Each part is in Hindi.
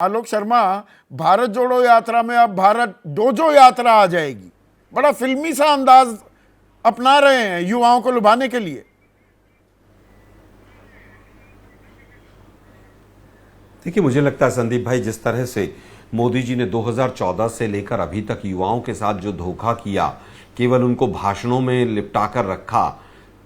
आलोक शर्मा, भारत जोड़ो यात्रा में अब भारत डोजो यात्रा आ जाएगी। बड़ा फिल्मी सा अंदाज अपना रहे हैं युवाओं को लुभाने के लिए। देखिए, मुझे लगता है संदीप भाई, जिस तरह से मोदी जी ने 2014 से लेकर अभी तक युवाओं के साथ जो धोखा किया, केवल उनको भाषणों में लिपटा कर रखा,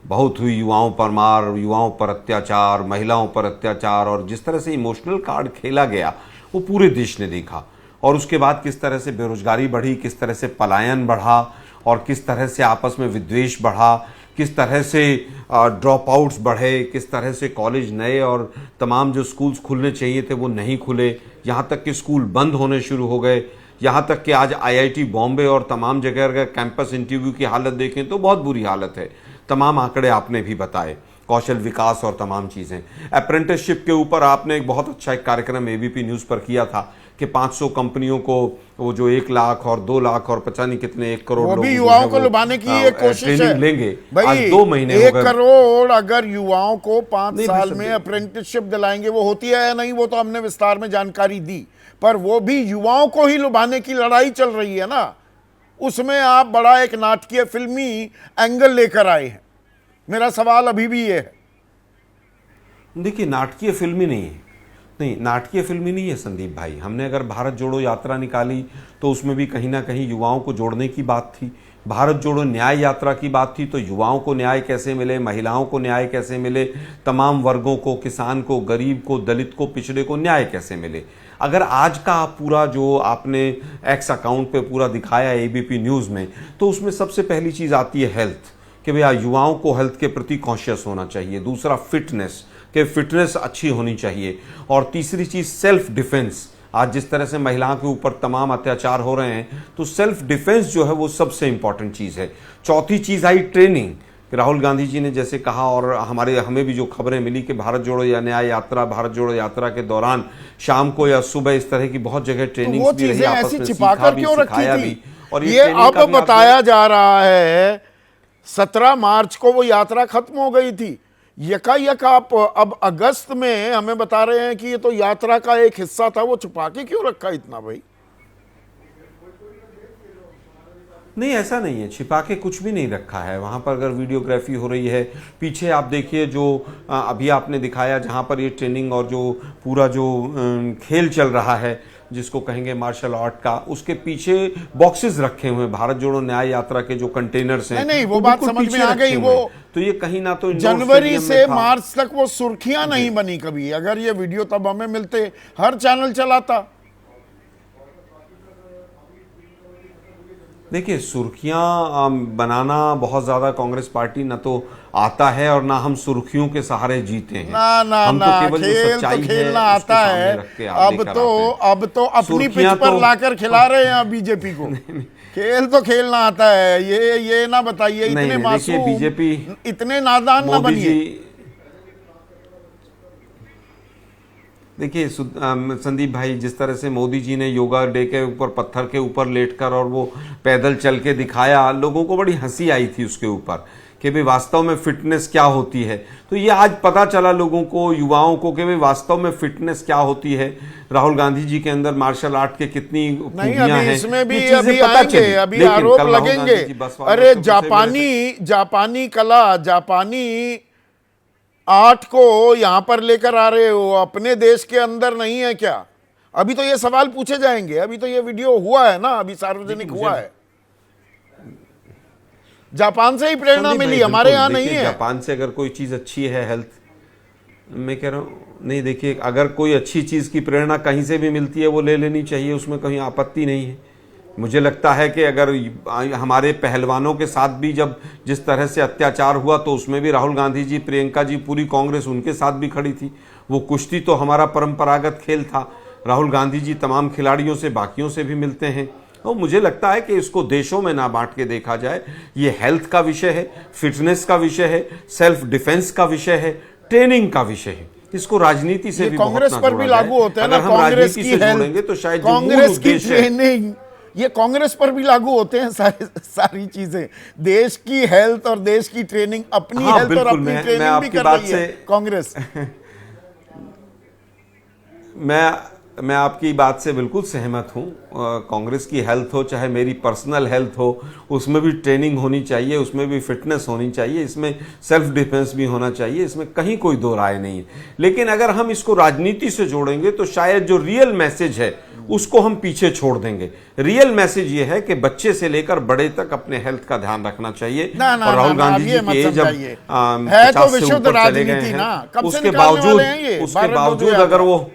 बहुत हुई युवाओं पर मार, युवाओं पर अत्याचार, महिलाओं पर अत्याचार, और जिस तरह से इमोशनल कार्ड खेला गया वो पूरे देश ने देखा। और उसके बाद किस तरह से बेरोजगारी बढ़ी, किस तरह से पलायन बढ़ा, और किस तरह से आपस में विद्वेष बढ़ा, किस तरह से ड्रॉप आउट्स बढ़े, किस तरह से कॉलेज नए और तमाम जो स्कूल्स खुलने चाहिए थे वो नहीं खुले, यहाँ तक कि स्कूल बंद होने शुरू हो गए। यहाँ तक कि आज आईआईटी बॉम्बे और तमाम जगह अगर कैंपस इंटरव्यू की हालत देखें तो बहुत बुरी हालत है। तमाम आंकड़े आपने भी बताए, कौशल विकास और तमाम चीज़ें। अप्रेंटिसशिप के ऊपर आपने एक बहुत अच्छा एक कार्यक्रम एबीपी न्यूज़ पर किया था कि 500 कंपनियों को वो जो 1 लाख और 2 लाख और पता नहीं कितने 1 करोड़ वो लोग भी युवाओं को लुभाने की एक कोशिश है। लेंगे भाई, आज 2 महीने 1 करोड़ अगर युवाओं को 5 साल में अप्रेंटिसशिप दिलाएंगे, वो होती है या नहीं वो तो हमने विस्तार में जानकारी दी, पर वो भी युवाओं को ही लुभाने की लड़ाई चल रही है ना। उसमें आप बड़ा एक नाटकीय फिल्मी एंगल लेकर आए हैं। मेरा सवाल अभी भी ये है। देखिए, नाटकीय फिल्मी नहीं है, नहीं नाटकीय फिल्मी नहीं है संदीप भाई। हमने अगर भारत जोड़ो यात्रा निकाली तो उसमें भी कहीं ना कहीं युवाओं को जोड़ने की बात थी। भारत जोड़ो न्याय यात्रा की बात थी तो युवाओं को न्याय कैसे मिले, महिलाओं को न्याय कैसे मिले, तमाम वर्गों को, किसान को, गरीब को, दलित को, पिछड़े को न्याय कैसे मिले। अगर आज का पूरा जो आपने एक्स अकाउंट पे पूरा दिखाया एबीपी न्यूज़ में, तो उसमें सबसे पहली चीज़ आती है हेल्थ, कि भैया युवाओं को हेल्थ के प्रति कॉन्शियस होना चाहिए। दूसरा फिटनेस, कि फिटनेस अच्छी होनी चाहिए। और तीसरी चीज़ सेल्फ डिफेंस। आज जिस तरह से महिलाओं के ऊपर तमाम अत्याचार हो रहे हैं तो सेल्फ डिफेंस जो है वो सबसे इंपॉर्टेंट चीज़ है। चौथी चीज़ आई ट्रेनिंग। राहुल गांधी जी ने जैसे कहा, और हमें भी जो खबरें मिली कि भारत जोड़ो या न्याय यात्रा, भारत जोड़ो यात्रा के दौरान शाम को या सुबह इस तरह की बहुत जगह ट्रेनिंग भी रही, आपस में सीखा भी, सिखाया भी। और ये अब बताया जा रहा है 17 मार्च को वो यात्रा खत्म हो गई थी। यकायक आप अब अगस्त में हमें बता रहे हैं कि ये तो यात्रा का एक हिस्सा था, वो छुपा के क्यों रखा इतना भाई? नहीं, ऐसा नहीं है, छिपा के कुछ भी नहीं रखा है। वहाँ पर अगर वीडियोग्राफी हो रही है, पीछे आप देखिए जो अभी आपने दिखाया जहाँ पर ये ट्रेनिंग और जो पूरा जो खेल चल रहा है जिसको कहेंगे मार्शल आर्ट का, उसके पीछे बॉक्सेस रखे हुए हैं भारत जोड़ो न्याय यात्रा के जो कंटेनर्स हैं। नहीं, वो बात समझ में आ गई। वो तो ये कहीं ना तो जनवरी से मार्च तक वो सुर्खियां नहीं बनी कभी। अगर ये वीडियो तब हमें मिलते, हर चैनल चलाता। देखिए, सुर्खियां बनाना बहुत ज्यादा कांग्रेस पार्टी ना तो आता है और ना हम सुर्खियों के सहारे जीते हैं। हम तो केवल खेल तो खेलना आता है। अब तो अपनी पिच पर लाकर खिला रहे हैं बीजेपी को। खेल तो खेलना आता है। ये ना बताइए, इतने मासूम, बीजेपी इतने नादान ना बनिए। देखिए संदीप भाई, जिस तरह से मोदी जी ने योगा डे के ऊपर पत्थर के ऊपर लेटकर और वो पैदल चल के दिखाया, लोगों को बड़ी हंसी आई थी उसके ऊपर कि भाई वास्तव में फिटनेस क्या होती है। तो ये आज पता चला लोगों को, युवाओं को, कि भाई वास्तव में फिटनेस क्या होती है। राहुल गांधी जी के अंदर मार्शल आर्ट के कितनी खूबियां हैं, इसमें भी अभी आएंगे, अभी आरोप लगेंगे। अरे जापानी कला, जापानी आर्ट को यहां पर लेकर आ रहे हो, अपने देश के अंदर नहीं है क्या? अभी तो ये सवाल पूछे जाएंगे। अभी तो ये वीडियो हुआ है ना, अभी सार्वजनिक हुआ है। जापान से ही प्रेरणा मिली, हमारे यहाँ नहीं है। जापान से अगर कोई चीज अच्छी है हेल्थ, मैं कह रहा हूँ, नहीं देखिए, अगर कोई अच्छी चीज की प्रेरणा कहीं से भी मिलती है वो ले लेनी चाहिए, उसमें कहीं आपत्ति नहीं है। मुझे लगता है कि अगर हमारे पहलवानों के साथ भी जब जिस तरह से अत्याचार हुआ तो उसमें भी राहुल गांधी जी, प्रियंका जी, पूरी कांग्रेस उनके साथ भी खड़ी थी। वो कुश्ती तो हमारा परंपरागत खेल था। राहुल गांधी जी तमाम खिलाड़ियों से, बाकियों से भी मिलते हैं। तो मुझे लगता है कि इसको देशों में ना बांट के देखा जाए। ये हेल्थ का विषय है, फिटनेस का विषय है, सेल्फ डिफेंस का विषय है, ट्रेनिंग का विषय है। इसको राजनीति से भी कांग्रेस पर भी लागू होता है ना। कांग्रेस की जोड़ेंगे तो शायद कांग्रेस की ट्रेनिंग, ये कांग्रेस पर भी लागू होते हैं सारी चीजें। देश की हेल्थ और देश की ट्रेनिंग, अपनी हेल्थ और अपनी ट्रेनिंग भी कर रही है कांग्रेस। मैं आपकी बात से बिल्कुल सहमत हूँ। कांग्रेस की हेल्थ हो चाहे मेरी पर्सनल हेल्थ हो, उसमें भी ट्रेनिंग होनी चाहिए, उसमें भी फिटनेस होनी चाहिए, इसमें सेल्फ डिफेंस भी होना चाहिए, इसमें कहीं कोई दो राय नहीं है। लेकिन अगर हम इसको राजनीति से जोड़ेंगे तो शायद जो रियल मैसेज है उसको हम पीछे छोड़ देंगे। रियल मैसेज ये है कि बच्चे से लेकर बड़े तक अपने हेल्थ का ध्यान रखना चाहिए। और राहुल गांधी जी की एज जब 50 से ऊपर चले गए हैं, उसके बावजूद अगर वो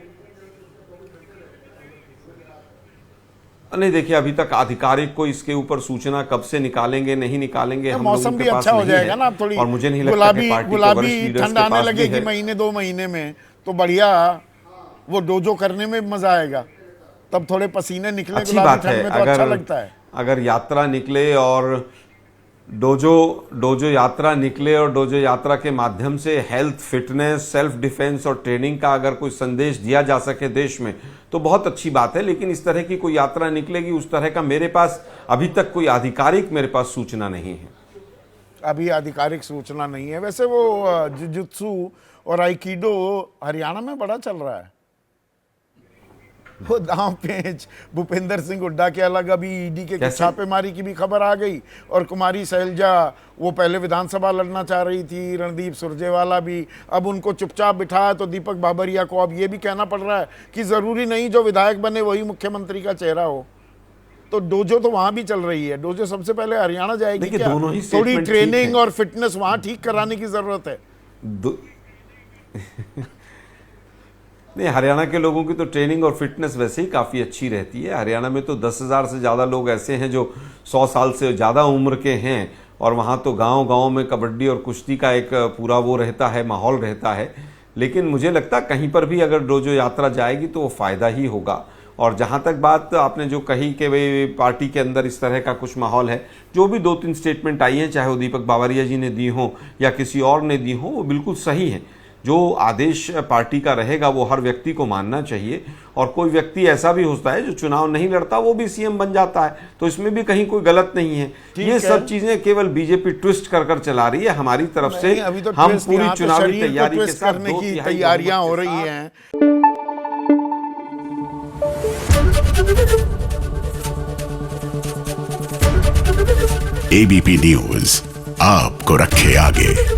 नहीं, देखिए अभी तक आधिकारिक को इसके ऊपर सूचना कब से निकालेंगे नहीं निकालेंगे, हम लोगों के पास नहीं है। ना थोड़ी, और मुझे नहीं लगता कि पार्टी के वरिष्ठ लीडर्स ठंड आने लगेगी महीने 2 महीने में, तो बढ़िया वो डोजो करने में मजा आएगा, तब थोड़े पसीने निकले अच्छी बात है। तो अच्छा लगता है। अगर यात्रा निकले और डोजो यात्रा निकले और डोजो यात्रा के माध्यम से हेल्थ, फिटनेस, सेल्फ डिफेंस और ट्रेनिंग का अगर कोई संदेश दिया जा सके देश में तो बहुत अच्छी बात है। लेकिन इस तरह की कोई यात्रा निकलेगी उस तरह का मेरे पास अभी तक कोई आधिकारिक मेरे पास सूचना नहीं है। अभी आधिकारिक सूचना नहीं है। वैसे वो जुजुत्सु और आइकिडो हरियाणा में बड़ा चल रहा है। वो दांव पेच भूपेंद्र सिंह हुड्डा के अलग अभी ईडी के छापेमारी की भी खबर आ गई। और कुमारी शैलजा, वो पहले विधानसभा लड़ना चाह रही थी, रणदीप सुरजेवाला भी, अब उनको चुपचाप बिठाया तो दीपक बाबरिया को अब ये भी कहना पड़ रहा है कि जरूरी नहीं जो विधायक बने वही मुख्यमंत्री का चेहरा हो। तो डोजो तो वहां भी चल रही है। डोजो सबसे पहले हरियाणा जाएगी क्या? थोड़ी ट्रेनिंग और फिटनेस वहां ठीक कराने की जरूरत है। नहीं, हरियाणा के लोगों की तो ट्रेनिंग और फिटनेस वैसे ही काफ़ी अच्छी रहती है। हरियाणा में तो 10,000 से ज़्यादा लोग ऐसे हैं जो 100 साल से ज़्यादा उम्र के हैं, और वहाँ तो गांव-गांव में कबड्डी और कुश्ती का एक पूरा वो रहता है, माहौल रहता है। लेकिन मुझे लगता कहीं पर भी अगर डोजो यात्रा जाएगी तो वो फ़ायदा ही होगा। और जहाँ तक बात आपने जो कही कि भाई पार्टी के अंदर इस तरह का कुछ माहौल है, जो भी 2-3 स्टेटमेंट आई हैं, चाहे वो दीपक बावरिया जी ने दी हों या किसी और ने दी हों, वो बिल्कुल सही है। जो आदेश पार्टी का रहेगा वो हर व्यक्ति को मानना चाहिए। और कोई व्यक्ति ऐसा भी होता है जो चुनाव नहीं लड़ता, वो भी सीएम बन जाता है, तो इसमें भी कहीं कोई गलत नहीं है। ये सब चीजें केवल बीजेपी ट्विस्ट कर चला रही है। हमारी तरफ से अभी तो हम पूरी चुनावी तैयारी के साथ करने की तैयारियां हो रही हैं। एबीपी न्यूज आपको रखे आगे।